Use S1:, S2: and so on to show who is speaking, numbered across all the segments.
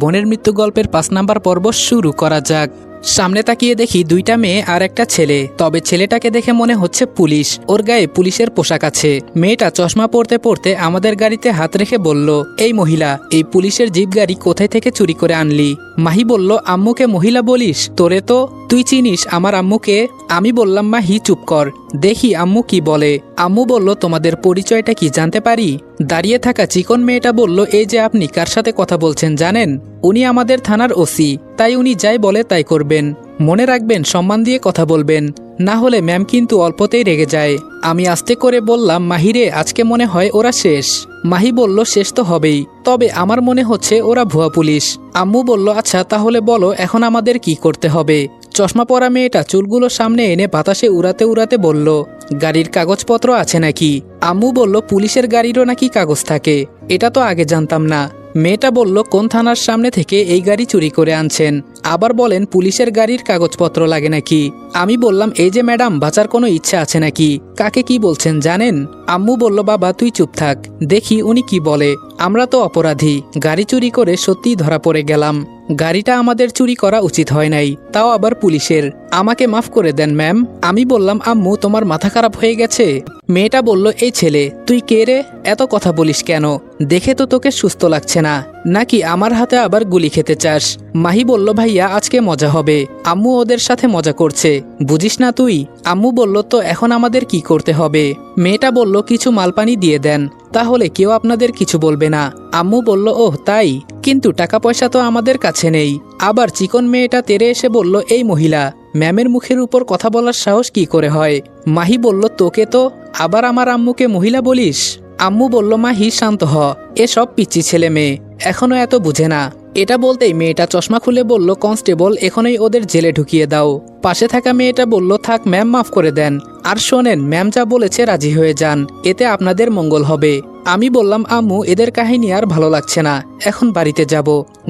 S1: বোনের মৃত্যু গল্পের 5 নাম্বার পর্ব শুরু করা যাক। সামনে তাকিয়ে দেখি 2টা মেয়ে আর একটা ছেলে। তবে ছেলেটাকে দেখে মনে হচ্ছে পুলিশ, ওর গায়ে পুলিশের পোশাক আছে। মেয়েটা চশমা পরতে পরতে আমাদের গাড়িতে হাত রেখে বলল, এই মহিলা, এই পুলিশের জিপ গাড়ি কোথায় থেকে চুরি করে আনলি? মাহি বলল, আম্মুকে মহিলা বলিস? তোরে তো তুই চিনিস আমার আম্মুকে? আমি বললাম, মাহি চুপ কর, দেখি আম্মু কি বলে। আম্মু বলল, তোমাদের পরিচয়টা কি জানতে পারি? দাঁড়িয়ে থাকা চিকন মেয়েটা বলল, এই যে আপনি কার সাথে কথা বলছেন জানেন? উনি আমাদের থানার ওসি, তাই উনি যাই বলে তাই করবেন। মনে রাখবেন, সম্মান দিয়ে কথা বলবেন, না হলে ম্যাম কিন্তু অল্পতেই রেগে যায়। আমি আস্তে করে বললাম, মাহিরে, আজকে মনে হয় ওরা শেষ। মাহি বলল, শেষ তো হবেই, তবে আমার মনে হচ্ছে ওরা ভুয়া পুলিশ। আম্মু বলল, আচ্ছা তাহলে বলো এখন আমাদের কি করতে হবে? চশমা পরা মেয়েটা চুলগুলো সামনে এনে বাতাসে উড়াতে উড়াতে বলল, গাড়ির কাগজপত্র আছে নাকি? আম্মু বলল, পুলিশের গাড়িরও নাকি কাগজ থাকে? এটা তো আগে জানতাম না। মেয়েটা বলল, কোন থানার সামনে থেকে এই গাড়ি চুরি করে আনছেন? আবার বলেন পুলিশের গাড়ির কাগজপত্র লাগে নাকি? আমি বললাম, এই যে ম্যাডাম, বাঁচার কোনো ইচ্ছা আছে নাকি? কাকে কি বলছেন জানেন? আম্মু বলল, বাবা তুই চুপ থাক, দেখি উনি কি বলে। আমরা তো অপরাধী, গাড়ি চুরি করে সত্যিই ধরা পড়ে গেলাম। গাড়িটা আমাদের চুরি করা উচিত হয় নাই, তাও আবার পুলিশের। আমাকে মাফ করে দেন ম্যাম। আমি বললাম, আম্মু তোমার মাথা খারাপ হয়ে গেছে? মেয়েটা বলল, এই ছেলে তুই কে রে? এত কথা বলিস কেন? দেখে তো তোকে সুস্থ লাগছে না, নাকি আমার হাতে আবার গুলি খেতে চাস? মাহি বলল, ভাইয়া আজকে মজা হবে, আম্মু ওদের সাথে মজা করছে, বুঝিস না তুই? আম্মু বলল, তো এখন আমাদের কি করতে হবে? মেয়েটা বলল, কিছু মালপানি দিয়ে দেন, তাহলে কেউ আপনাদের কিছু বলবে না। আম্মু বলল, ওহ তাই, কিন্তু টাকা পয়সা তো আমাদের কাছে নেই। আবার চিকন মেয়েটা তেরে এসে বলল, এই মহিলা, ম্যামের মুখের উপর কথা বলার সাহস কি করে হয়? মাহি বলল, তোকে তো আবার আমার আম্মুকে মহিলা বলিস? আম্মু বলল, মাহি শান্ত হ, এসব পিচ্চি ছেলে মেয়ে, এখনো এত বুঝে না। এটা বলতেই মেয়েটা চশমা খুলে বলল, কনস্টেবল এখনই ওদের জেলে ঢুকিয়ে দাও। পাশে থাকা মেয়েটা বলল, থাক ম্যাম, মাফ করে দেন। আর শোনেন, ম্যাম যা বলেছে রাজি হয়ে যান, এতে আপনাদের মঙ্গল হবে। আমি বললাম, আম্মু এদের কাহিনী আর ভালো লাগছে না, এখন বাড়িতে যাব,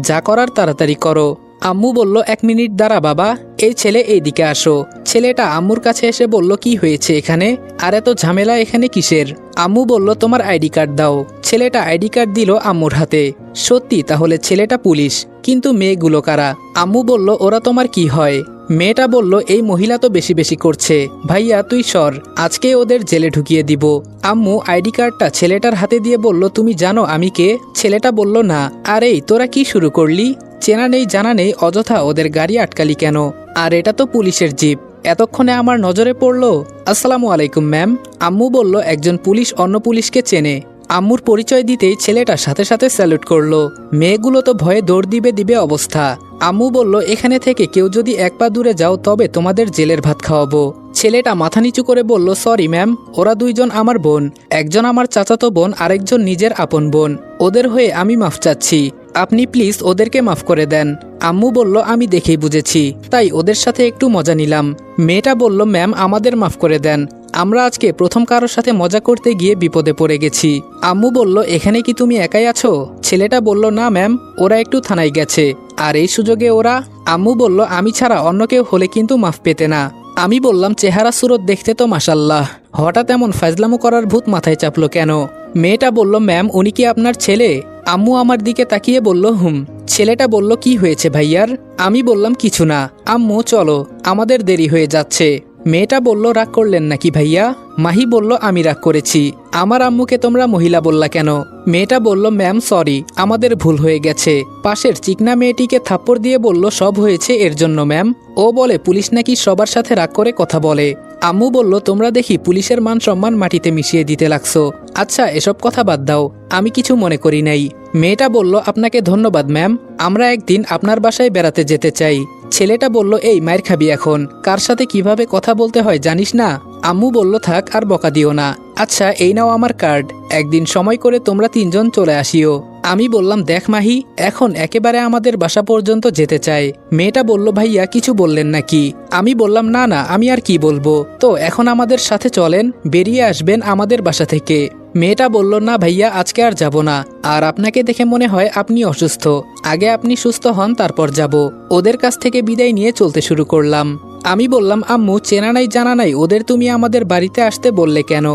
S1: যা করার তাড়াতাড়ি করো। আম্মু বলল, 1 মিনিট দাঁড়া বাবা, এই ছেলে এইদিকে আসো। ছেলেটা আম্মুর কাছে এসে বলল, কি হয়েছে এখানে? আর এত ঝামেলা এখানে কিসের? আম্মু বলল, তোমার আইডি কার্ড দাও। ছেলেটা আইডি কার্ড দিল আম্মুর হাতে। সত্যি, তাহলে ছেলেটা পুলিশ, কিন্তু মেয়েগুলো কারা? আম্মু বলল, ওরা তোমার কি হয়? মেয়েটা বলল, এই মহিলা তো বেশি বেশি করছে, ভাইয়া তুই সর, আজকে ওদের জেলে ঢুকিয়ে দিব। আম্মু আইডি কার্ডটা ছেলেটার হাতে দিয়ে বলল, তুমি জানো আমি কে? ছেলেটা বলল, না। আরে তোরা কি শুরু করলি? চেনা নেই জানা নেই, অযথা ওদের গাড়ি আটকালি কেন? আর এটা তো পুলিশের জিপ, এতক্ষণে আমার নজরে পড়লো। আসসালামু আলাইকুম ম্যাম। আম্মু বলল, একজন পুলিশ অন্য পুলিশকে চেনে। আম্মুর পরিচয় দিতেই ছেলেটা সাথে সাথে স্যালুট করলো। মেয়েগুলো তো ভয়ে দৌড় দিবে অবস্থা। আম্মু বলল, এখানে থেকে কেউ যদি 1 পা দূরে যাও তবে তোমাদের জেলের ভাত খাওয়াবো। ছেলেটা মাথা নিচু করে বলল, সরি ম্যাম, ওরা 2 জন আমার বোন, একজন আমার চাচাতো বোন, আরেকজন নিজের আপন বোন। ওদের হয়ে আমি মাফ চাচ্ছি, আপনি প্লিজ ওদেরকে মাফ করে দেন। আম্মু বলল, আমি দেখেই বুঝেছি, তাই ওদের সাথে একটু মজা নিলাম। মেয়েটা বলল, ম্যাম আমাদের মাফ করে দেন, আমরা আজকে প্রথম কারোর সাথে মজা করতে গিয়ে বিপদে পড়ে গেছি। আম্মু বলল, এখানে কি তুমি একাই আছো? ছেলেটা বলল, না ম্যাম, ওরা একটু থানায় গেছে, আর এই সুযোগে ওরা। আম্মু বলল, আমি ছাড়া অন্য কেউ হলে কিন্তু মাফ পেতে না। আমি বললাম, চেহারা সুরত দেখতে তো মাশাল্লাহ, হঠাৎ এমন ফাজলামো করার ভূত মাথায় চাপলো কেন? মেয়েটা বলল, ম্যাম উনি কি আপনার ছেলে? আম্মু আমার দিকে তাকিয়ে বলল, হুম। ছেলেটা বলল, কি হয়েছে ভাইয়ার? আমি বললাম, কিছু না। আম্মু চলো, আমাদের দেরি হয়ে যাচ্ছে। মেয়েটা বলল, রাগ করলেন নাকি ভাইয়া? মাহি বলল, আমি রাগ করেছি, আমার আম্মুকে তোমরা মহিলা বললা কেন? মেয়েটা বলল, ম্যাম সরি, আমাদের ভুল হয়ে গেছে। পাশের চিকনা মেয়েটিকে থাপ্পড় দিয়ে বলল, সব হয়েছে এর জন্য ম্যাম। ও বলে পুলিশ নাকি সবার সাথে রাগ করে কথা বলে। আম্মু বলল, তোমরা দেখি পুলিশের মান সম্মান মাটিতে মিশিয়ে দিতে লাগছো। আচ্ছা এসব কথা বাদ দাও, আমি কিছু মনে করি নাই। মেয়েটা বলল, আপনাকে ধন্যবাদ ম্যাম, আমরা একদিন আপনার বাসায় বেড়াতে যেতে চাই। ছেলেটা বলল, এই মায়ের খাবি এখন, কার সাথে কিভাবে কথা বলতে হয় জানিস না? আম্মু বলল, থাক আর বকা দিও না। আচ্ছা এই নাও আমার কার্ড, একদিন সময় করে তোমরা 3 জন চলে আসিও। আমি বললাম, দেখ মাহি, এখন একেবারে আমাদের বাসা পর্যন্ত যেতে চাই। মেয়েটা বলল, ভাইয়া কিছু বললেন নাকি? আমি বললাম, না না, আমি আর কি বলবো, তো এখন আমাদের সাথে চলেন, বেরিয়ে আসবেন আমাদের বাসা থেকে। মেয়েটা বলল, না ভাইয়া আজকে আর যাব না, আর আপনাকে দেখে মনে হয় আপনি অসুস্থ, আগে আপনি সুস্থ হন তারপর যাব। ওদের কাছ থেকে বিদায় নিয়ে চলতে শুরু করলাম। আমি বললাম, আম্মু চেনা নাই জানা নাই ওদের তুমি আমাদের বাড়িতে আসতে বললে কেন?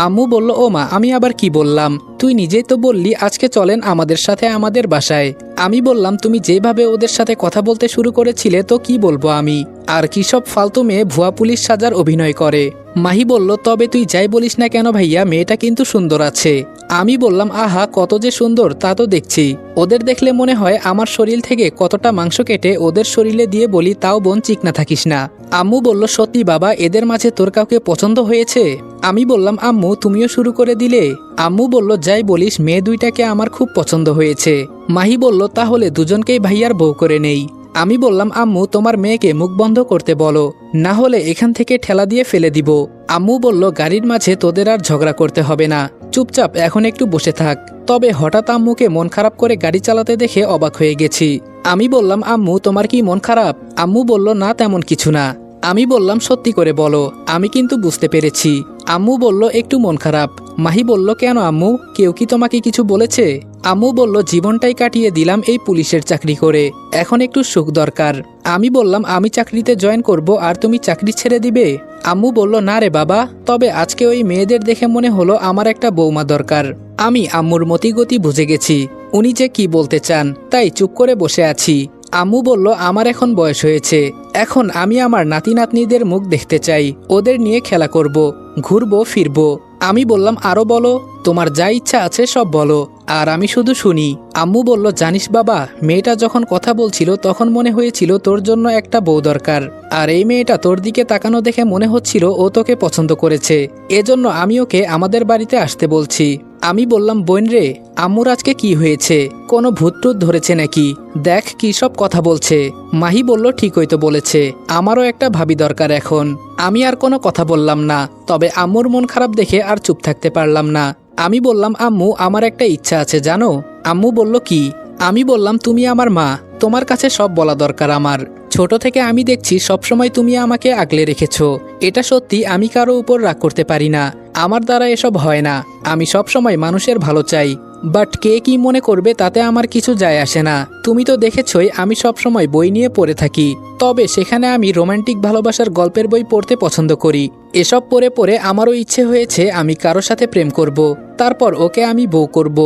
S1: আম্মু বলল, ও মা, আমি আবার কি বললাম? তুই নিজেই তো বললি আজকে চলেন আমাদের সাথে আমাদের বাসায়। আমি বললাম তুমি যেভাবে ওদের সাথে কথা বলতে শুরু করেছিলে তো কি বলবো আমি, আর কি সব ফালতু মেয়ে ভুয়া পুলিশ সাজার অভিনয় করে। মাহি বলল, তবে তুই যাই বলিস না কেন ভাইয়া, মেয়েটা কিন্তু সুন্দর আছে। আমি বললাম, আহা কত যে সুন্দর তা তো দেখছি, ওদের দেখলে মনে হয় আমার শরীর থেকে কতটা মাংস কেটে ওদের শরীরে দিয়ে বলি, তাও বোন চিকনা থাকিস না। আম্মু বলল, সত্যি বাবা, এদের মাঝে তোর কাউকে পছন্দ হয়েছে? আমি বললাম, আম্মু তুমিও শুরু করে দিলে। আম্মু বলল, যাই বলিস, মেয়ে দুইটাকে আমার খুব পছন্দ হয়েছে। মাহি বলল, তাহলে দুজনকেই ভাইয়ার বউ করে নেই। আমি বললাম, আম্মু তোমার মেয়েকে মুখ বন্ধ করতে বলো, না হলে এখান থেকে ঠেলা দিয়ে ফেলে দিব। আম্মু বলল, গাড়ির মাঝে তোদের আর ঝগড়া করতে হবে না, চুপচাপ এখন একটু বসে থাক। তবে হঠাৎ আম্মুকে মন খারাপ করে গাড়ি চালাতে দেখে অবাক হয়ে গেছি। আমি বললাম, আম্মু তোমার কি মন খারাপ? আম্মু বলল, না তেমন কিছু না। আমি বললাম, সত্যি করে বলো, আমি কিন্তু বুঝতে পেরেছি। আম্মু বলল, একটু মন খারাপ। মাহি বলল, কেন আম্মু, কেউ কি তোমাকে কিছু বলেছে? আম্মু বলল, জীবনটাই কাটিয়ে দিলাম এই পুলিশের চাকরি করে, এখন একটু সুখ দরকার। আমি বললাম, আমি চাকরিতে জয়েন করব আর তুমি চাকরি ছেড়ে দিবে? আম্মু বলল, না রে বাবা, তবে আজকে ওই মেয়েদের দেখে মনে হলো আমার একটা বৌমা দরকার। আমি আম্মুর মতিগতি বুঝে গেছি, উনি যে কি বলতে চান, তাই চুপ করে বসে আছি। আম্মু বলল, আমার এখন বয়স হয়েছে, এখন আমি আমার নাতি নাতনিদের মুখ দেখতে চাই, ওদের নিয়ে খেলা করব, ঘুরবো ফিরবো। আমি বললাম, আরো বলো, তোমার যা ইচ্ছা আছে সব বলো, আর আমি শুধু শুনি। আম্মু বলল, জানিস বাবা, মেয়েটা যখন কথা বলছিল তখন মনে হয়েছিল তোর জন্য একটা বউ দরকার, আর এই মেয়েটা তোর দিকে তাকানো দেখে মনে হচ্ছিল ও তোকে পছন্দ করেছে, এজন্য আমি ওকে আমাদের বাড়িতে আসতে বলছি। আমি বললাম, বোন রে, আম্মুর আজকে কি হয়েছে, কোনো ভূতটুত ধরেছে নাকি? দেখ কি সব কথা বলছে। মাহি বলল, ঠিকই তো বলেছে, আমারও একটা ভাবি দরকার এখন। আমি আর কোনো কথা বললাম না, তবে আম্মুর মন খারাপ দেখে আর চুপ থাকতে পারলাম না। আমি বললাম, আম্মু আমার একটা ইচ্ছা আছে জানো? আম্মু বলল, কি? আমি বললাম, তুমি আমার মা, তোমার কাছে সব বলা দরকার আমার। ছোট থেকে আমি দেখছি সবসময় তুমি আমাকে আগলে রেখেছো, এটা সত্যি, আমি কারো উপর রাগ করতে পারি না, আমার দ্বারা এসব হয় না, আমি সবসময় মানুষের ভালো চাই, বাট কে কি মনে করবে তাতে আমার কিছু যায় আসে না। তুমি তো দেখেছই আমি সবসময় বই নিয়ে পড়ে থাকি, তবে সেখানে আমি রোমান্টিক ভালোবাসার গল্পের বই পড়তে পছন্দ করি। এসব পড়ে পড়ে আমারও ইচ্ছে হয়েছে আমি কারোর সাথে প্রেম করব, তারপর ওকে আমি বউ করব।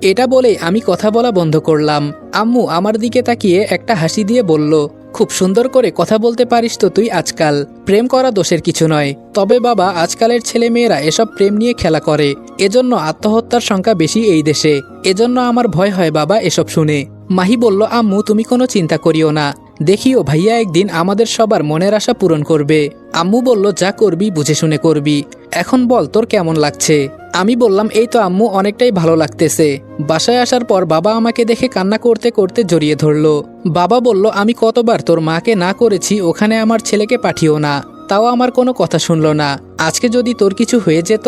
S1: এটা বলেই আমি কথা বলা বন্ধ করলাম। আম্মু আমার দিকে তাকিয়ে একটা হাসি দিয়ে বলল, খুব সুন্দর করে কথা বলতে পারিস তো তুই আজকাল, প্রেম করা দোষের কিছু নয়, তবে বাবা আজকালের ছেলে মেয়েরা এসব প্রেম নিয়ে খেলা করে, এজন্য আত্মহত্যার সংখ্যা বেশি এই দেশে, এজন্য আমার ভয় হয় বাবা এসব শুনে। মাহি বলল, আম্মু তুমি কোনো চিন্তা করিও না, দেখিও ভাইয়া একদিন আমাদের সবার মনের আশা পূরণ করবে। আম্মু বলল, যা করবি বুঝে শুনে করবি, এখন বল তোর কেমন লাগছে? আমি বললাম, এই তো আম্মু অনেকটাই ভালো লাগতেছে। বাসায় আসার পর বাবা আমাকে দেখে কান্না করতে করতে জড়িয়ে ধরলো। বাবা বলল, আমি কতবার তোর মাকে না করেছি ওখানে আমার ছেলেকে পাঠিও না, তাও আমার কোনো কথা শুনলো না, আজকে যদি তোর কিছু হয়ে যেত?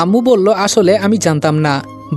S1: আম্মু বলল, আসলে আমি জানতাম না।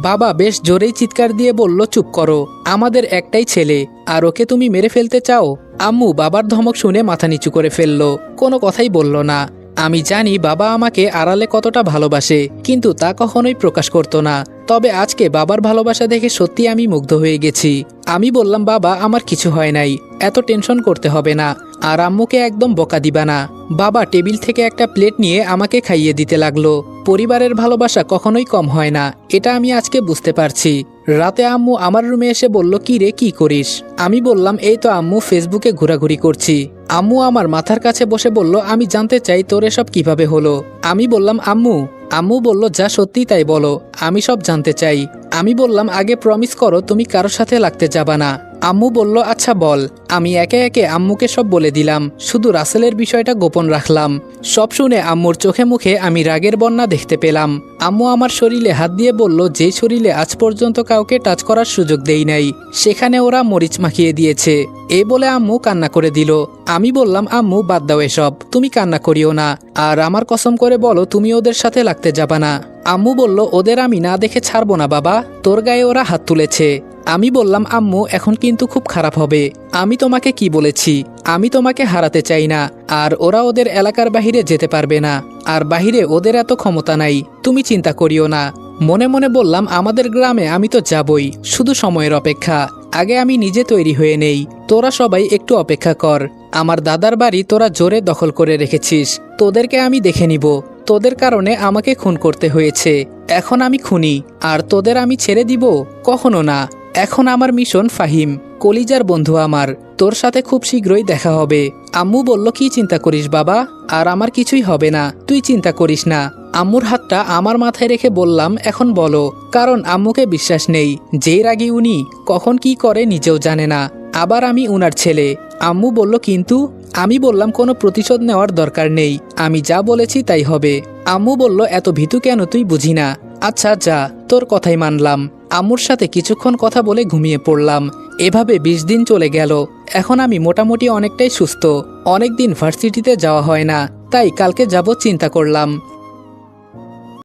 S1: বাবা বেশ জোরেই চিৎকার দিয়ে বলল, চুপ করো, আমাদের একটাই ছেলে, আর ওকে তুমি মেরে ফেলতে চাও? আম্মু বাবার ধমক শুনে মাথা নিচু করে ফেললো, কোনো কথাই বলল না। আমি জানি বাবা আমাকে আড়ালে কতটা ভালোবাসে, কিন্তু তা কখনোই প্রকাশ করতো না, তবে আজকে বাবার ভালোবাসা দেখে সত্যি আমি মুগ্ধ হয়ে গেছি। আমি বললাম, বাবা আমার কিছু হয় নাই, এত টেনশন করতে হবে না, আর আম্মুকে একদম বকা দিবা না। বাবা টেবিল থেকে একটা প্লেট নিয়ে আমাকে খাইয়ে দিতে লাগলো। পরিবারের ভালোবাসা কখনোই কম হয় না, এটা আমি আজকে বুঝতে পারছি। রাতে আম্মু আমার রুমে এসে বলল, কি রে কি করিস? আমি বললাম, এই তো আম্মু ফেসবুকে ঘোরাঘুরি করছি। আম্মু আমার মাথার কাছে বসে বলল, আমি জানতে চাই তোর এসব কিভাবে হলো? আমি বললাম, আম্মু বলল, যা সত্যি তাই বলো, আমি সব জানতে চাই। আমি বললাম, আগে প্রমিস করো তুমি কারোর সাথে লাগতে যাবা না। আম্মু বলল, আচ্ছা বল। আমি একে একে আম্মুকে সব বলে দিলাম, শুধু রাসেলের বিষয়টা গোপন রাখলাম। সব শুনে আম্মুর চোখে মুখে আমি রাগের বন্যা দেখতে পেলাম। আম্মু আমার শরীরে হাত দিয়ে বলল, যেই শরীরে আজ পর্যন্ত কাউকে টাচ করার সুযোগ দেই নাই, সেখানে ওরা মরিচ মাখিয়ে দিয়েছে। এই বলে আম্মু কান্না করে দিল। আমি বললাম, আম্মু বাদ দাও এসব, তুমি কান্না করিও না, আর আমার কসম করে বলো তুমি ওদের সাথে লাগতে যাবা না। আম্মু বলল, ওদের আমি না দেখে ছাড়বো না বাবা, তোর গায়ে ওরা হাত তুলেছে। আমি বললাম, আম্মু এখন কিন্তু খুব খারাপ হবে, আমি তোমাকে কি বলেছি, আমি তোমাকে হারাতে চাই না, আর ওরা ওদের এলাকার বাহিরে যেতে পারবে না, আর বাহিরে ওদের এত ক্ষমতা নাই, তুমি চিন্তা করিও না। মনে মনে বললাম, আমাদের গ্রামে আমি তো যাবই, শুধু সময়ের অপেক্ষা, আগে আমি নিজে তৈরি হয়ে নেই, তোরা সবাই একটু অপেক্ষা কর। আমার দাদার বাড়ি তোরা জোরে দখল করে রেখেছিস, তোদেরকে আমি দেখে নিব, তোদের কারণে আমাকে খুন করতে হয়েছে। এখন আমি খুনি, আর তোদের আমি ছেড়ে দিব? কখনো না। এখন আমার মিশন ফাহিম, কলিজার বন্ধু আমার, তোর সাথে খুব শীঘ্রই দেখা হবে। আম্মু বলল, কি চিন্তা করিস বাবা, আর আমার কিছুই হবে না, তুই চিন্তা করিস না। আম্মুর হাতটা আমার মাথায় রেখে বললাম, এখন বলো। কারণ আম্মুকে বিশ্বাস নেই, যেই রাগী উনি কখন কি করে নিজেও জানে না। আবার আমি উনার ছেলে। আম্মু বলল, কিন্তু? আমি বললাম, কোনো প্রতিশোধ নেওয়ার দরকার নেই, আমি যা বলেছি তাই হবে। আম্মু বলল, এত ভীতু কেন তুই, বুঝি না। আচ্ছা যা, তোর কথাই মানলাম। আম্মুর সাথে কিছুক্ষণ কথা বলে ঘুমিয়ে পড়লাম। এভাবে 20 দিন চলে গেল। এখন আমি মোটামুটি অনেকটাই সুস্থ। অনেকদিন ভার্সিটিতে যাওয়া হয় না, তাই কালকে যাব চিন্তা করলাম।